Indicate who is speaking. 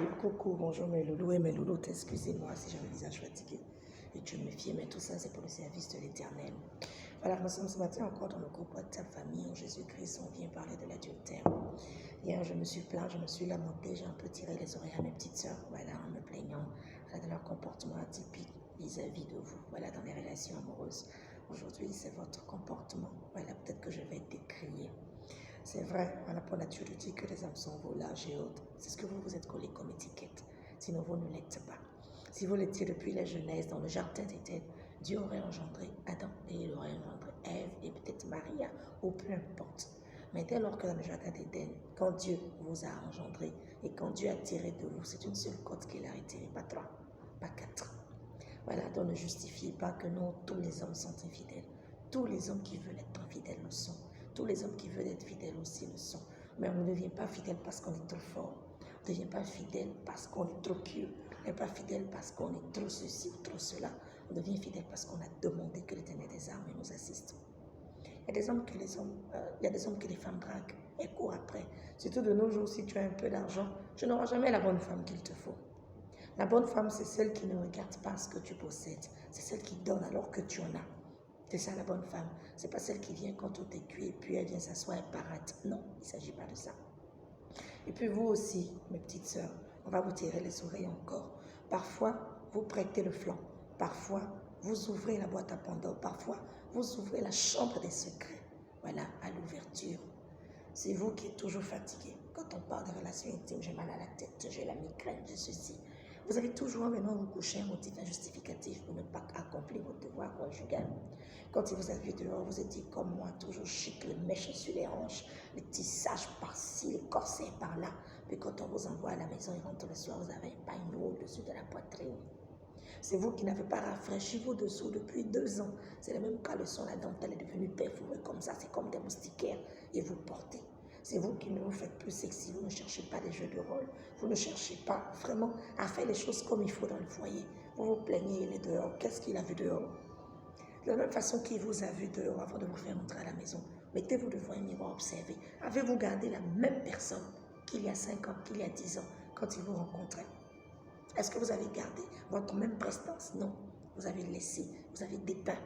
Speaker 1: Coucou, bonjour mes loulous et mes louloutes, excusez-moi si j'ai un visage fatigué et Dieu me fie, mais tout ça c'est pour le service de l'Éternel. Voilà, nous sommes ce matin encore dans le groupe WhatsApp famille en Jésus-Christ, on vient parler de l'adultère. Hier je me suis plaint, je me suis lamenté, j'ai un peu tiré les oreilles à mes petites sœurs, voilà, en me plaignant de leur comportement atypique vis-à-vis de vous, voilà, dans les relations amoureuses. Aujourd'hui c'est votre comportement, voilà, peut-être que je vais être décriée. C'est vrai, on a pour nature de dire que les hommes sont volages et autres. C'est ce que vous vous êtes collé comme étiquette. Sinon, vous ne l'êtes pas. Si vous l'étiez depuis la jeunesse, dans le jardin d'Éden, Dieu aurait engendré Adam et il aurait engendré Ève et peut-être Maria, ou peu importe. Mais dès lors que dans le jardin d'Éden, quand Dieu vous a engendré et quand Dieu a tiré de vous, c'est une seule côte qu'il a retirée, pas trois, pas quatre. Voilà, donc ne justifiez pas que non, tous les hommes sont infidèles. Tous les hommes qui veulent être infidèles le sont. Tous les hommes qui veulent être fidèles aussi le sont. Mais on ne devient pas fidèle parce qu'on est trop fort. On ne devient pas fidèle parce qu'on est trop pieux. On n'est pas fidèle parce qu'on est trop ceci ou trop cela. On devient fidèle parce qu'on a demandé que l'Éternel des armées nous assiste. Il y a des hommes que les femmes draguent et courent après. Surtout de nos jours, si tu as un peu d'argent, tu n'auras jamais la bonne femme qu'il te faut. La bonne femme, c'est celle qui ne regarde pas ce que tu possèdes. C'est celle qui donne alors que tu en as. C'est ça la bonne femme. Ce n'est pas celle qui vient quand tout est cuit et puis elle vient s'asseoir et parade. Non, il ne s'agit pas de ça. Et puis vous aussi, mes petites sœurs, on va vous tirer les oreilles encore. Parfois, vous prêtez le flanc. Parfois, vous ouvrez la boîte à Pandore. Parfois, vous ouvrez la chambre des secrets. Voilà, à l'ouverture. C'est vous qui êtes toujours fatigué. Quand on parle de relations intimes, j'ai mal à la tête, j'ai la migraine, j'ai ceci. Vous avez toujours maintenant vous coucher un motif injustificatif pour ne pas accomplir votre devoir conjugal. Quand il vous a vu dehors, vous êtes dit comme moi, toujours chic, les mèches sur les hanches, les tissages par-ci, les corsets par-là. Puis quand on vous envoie à la maison et rentre le soir, vous avez un pagne au-dessus de la poitrine. C'est vous qui n'avez pas rafraîchi vos dessous depuis 2 ans. C'est le même caleçon, la dentelle est devenue perforée comme ça, c'est comme des moustiquaires et vous portez. C'est vous qui ne vous faites plus sexy, vous ne cherchez pas des jeux de rôle, vous ne cherchez pas vraiment à faire les choses comme il faut dans le foyer. Vous vous plaignez, il est dehors, qu'est-ce qu'il a vu dehors? De la même façon qu'il vous a vu dehors avant de vous faire entrer à la maison, mettez-vous devant un miroir, observez. Avez-vous gardé la même personne qu'il y a 5 ans, qu'il y a 10 ans, quand il vous rencontrait? Est-ce que vous avez gardé votre même prestance? Non. Vous avez laissé, vous avez dépeint.